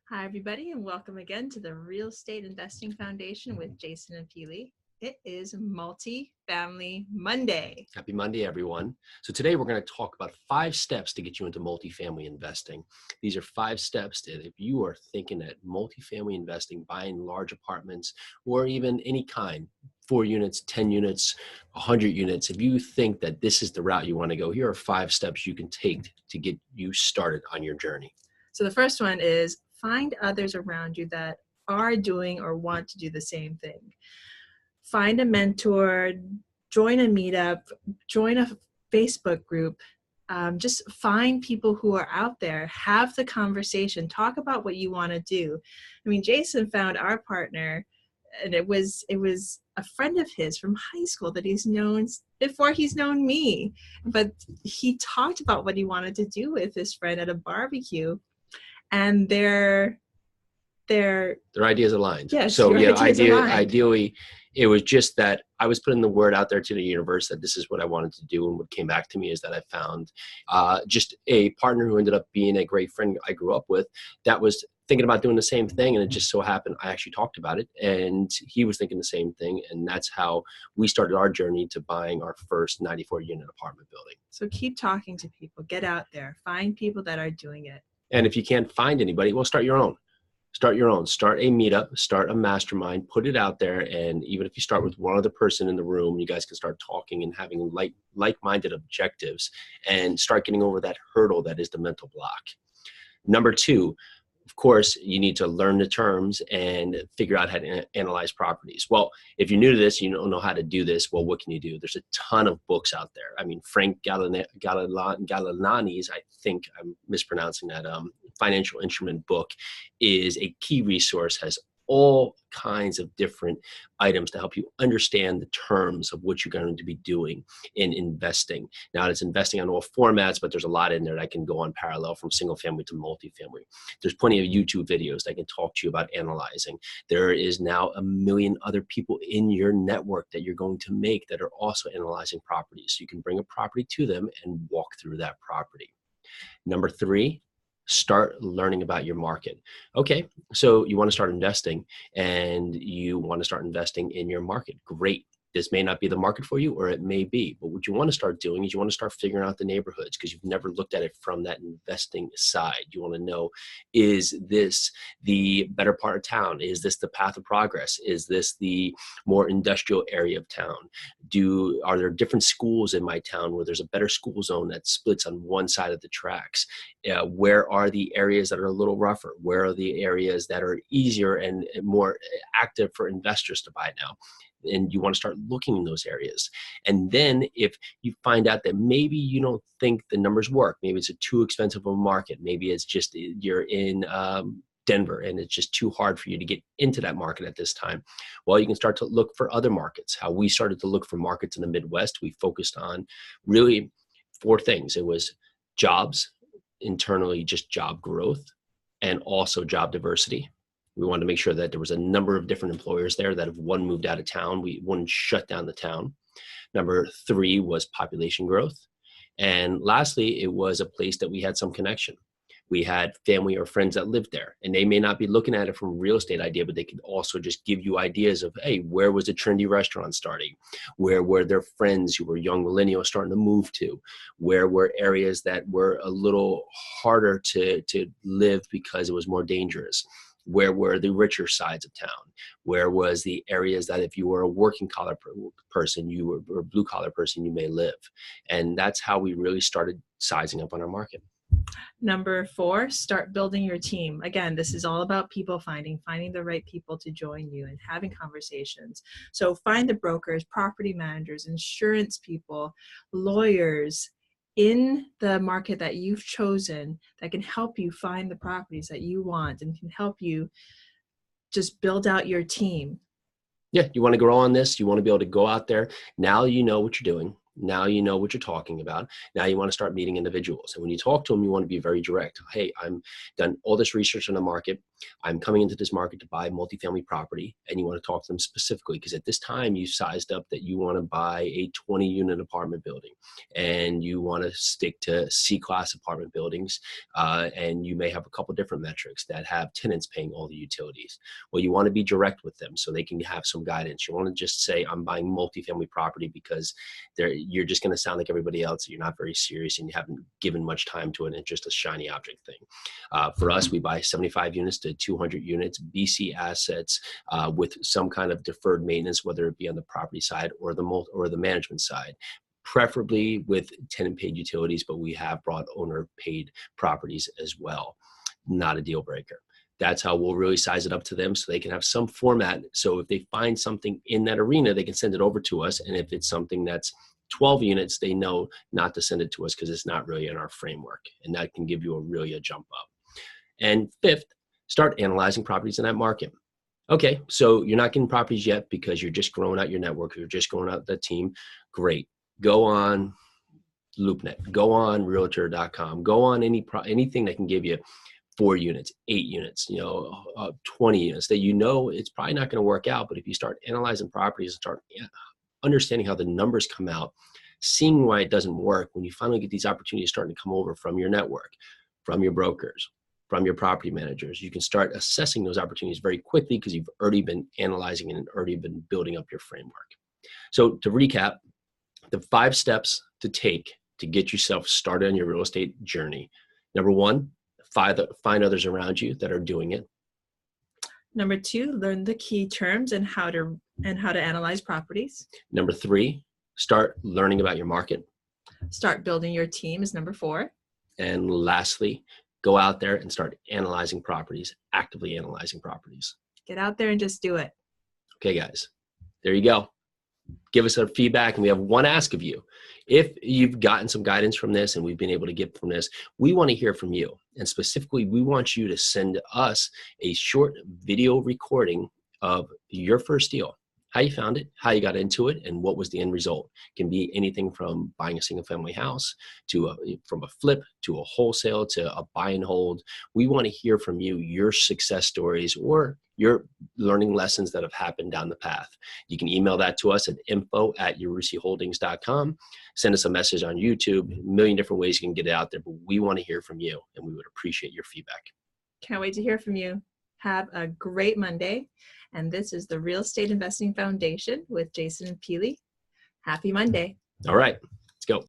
Hi, everybody, and welcome again to the Real Estate Investing Foundation with Jason and Peely. It is Multifamily Monday. Happy Monday, everyone. So today we're going to talk about 5 steps to get you into multifamily investing. These are 5 steps that if you are thinking at multifamily investing, buying large apartments, or even any kind, 4 units, 10 units, 100 units, if you think that this is the route you want to go, here are 5 steps you can take to get you started on your journey. So the first one is find others around you that are doing or want to do the same thing. Find a mentor, join a meetup, join a Facebook group. Just find people who are out there, have the conversation, talk about what you want to do. I mean, Jason found our partner, and it was a friend of his from high school that he's known before he's known me. But he talked about what he wanted to do with his friend at a barbecue, and their ideas aligned. Yes, so your ideas aligned. Ideally, it was just that I was putting the word out there to the universe that this is what I wanted to do. And what came back to me is that I found just a partner who ended up being a great friend I grew up with that was thinking about doing the same thing. And it just so happened I actually talked about it and he was thinking the same thing. And that's how we started our journey to buying our first 94 unit apartment building. So keep talking to people, get out there, find people that are doing it. And if you can't find anybody, well, start your own. Start your own. Start a meetup, start a mastermind, put it out there. And even if you start with one other person in the room, you guys can start talking and having like-minded objectives and start getting over that hurdle that is the mental block. Number 2, of course, you need to learn the terms and figure out how to analyze properties. Well, if you're new to this, you don't know how to do this. Well, what can you do? There's a ton of books out there. I mean, Frank Galanani's, I think I'm mispronouncing that, financial instrument book is a key resource, has all kinds of different items to help you understand the terms of what you're going to be doing in investing. Now, it's investing on all formats, but there's a lot in there that can go on parallel from single family to multifamily. There's plenty of YouTube videos that can talk to you about analyzing. There is now a million other people in your network that you're going to make that are also analyzing properties. So you can bring a property to them and walk through that property. Number 3, start learning about your market. Okay, so you want to start investing and you want to start investing in your market. Great. This may not be the market for you, or it may be, but what you want to start doing is you want to start figuring out the neighborhoods because you've never looked at it from that investing side. You want to know, is this the better part of town? Is this the path of progress? Is this the more industrial area of town? Are there different schools in my town where there's a better school zone that splits on one side of the tracks? Where are the areas that are a little rougher? Where are the areas that are easier and more active for investors to buy now? And you want to start looking in those areas. And then if you find out that maybe you don't think the numbers work, maybe it's a too expensive of a market, maybe it's just you're in Denver and it's just too hard for you to get into that market at this time, well, you can start to look for other markets. How we started to look for markets in the Midwest, we focused on really 4 things. It was jobs, internally just job growth, and also job diversity. We wanted to make sure that there was a number of different employers there that if one moved out of town, we wouldn't shut down the town. Number 3 was population growth. And lastly, it was a place that we had some connection. We had family or friends that lived there, and they may not be looking at it from a real estate idea, but they could also just give you ideas of, hey, where was a trendy restaurant starting? Where were their friends who were young millennials starting to move to? Where were areas that were a little harder to live because it was more dangerous? Where were the richer sides of town? Where was the areas that if you were a working collar person, you were a blue collar person, you may live? And that's how we really started sizing up on our market. Number 4, start building your team. Again, this is all about people finding the right people to join you and having conversations. So find the brokers, property managers, insurance people, lawyers in the market that you've chosen that can help you find the properties that you want and can help you just build out your team. Yeah, you want to grow on this. You want to be able to go out there. Now you know what you're doing. Now you know what you're talking about. Now you want to start meeting individuals. And when you talk to them, you want to be very direct. Hey, I'm done all this research on the market. I'm coming into this market to buy multifamily property. And you want to talk to them specifically because at this time you've sized up that you want to buy a 20-unit apartment building and you want to stick to C-class apartment buildings. And you may have a couple different metrics that have tenants paying all the utilities. Well, you want to be direct with them so they can have some guidance. You want to just say, I'm buying multifamily property because you're just going to sound like everybody else. You're not very serious and you haven't given much time to it and it's just a shiny object thing. For us, we buy 75 units to 200 units, BC assets with some kind of deferred maintenance, whether it be on the property side or the management side, preferably with tenant paid utilities, but we have brought owner paid properties as well. Not a deal breaker. That's how we'll really size it up to them so they can have some format. So if they find something in that arena, they can send it over to us. And if it's something that's 12 units, they know not to send it to us because it's not really in our framework. And that can give you a jump up. And fifth, start analyzing properties in that market. Okay, so you're not getting properties yet because you're just growing out your network. You're just growing out the team. Great. Go on LoopNet. Go on Realtor.com. Go on anything that can give you 4 units, 8 units, 20 units that it's probably not going to work out. But if you start analyzing properties and start understanding how the numbers come out, seeing why it doesn't work, when you finally get these opportunities starting to come over from your network, from your brokers, from your property managers, you can start assessing those opportunities very quickly because you've already been analyzing and already been building up your framework. So to recap, the 5 steps to take to get yourself started on your real estate journey. Number 1, find others around you that are doing it. Number 2, learn the key terms and how to analyze properties. Number 3, start learning about your market. Start building your team is number 4. And lastly, go out there and start analyzing properties, actively analyzing properties. Get out there and just do it. Okay, guys, there you go. Give us a feedback, and we have one ask of you. If you've gotten some guidance from this and we've been able to get from this, we want to hear from you. And specifically, we want you to send us a short video recording of your first deal, how you found it, how you got into it, and what was the end result. It can be anything from buying a single family house from a flip to a wholesale to a buy and hold. We want to hear from you, your success stories or your learning lessons that have happened down the path. You can email that to us at info@urusiholdings.com. Send us a message on YouTube. A million different ways you can get it out there, but we want to hear from you and we would appreciate your feedback. Can't wait to hear from you. Have a great Monday. And this is the Real Estate Investing Foundation with Jason and Peely. Happy Monday. All right.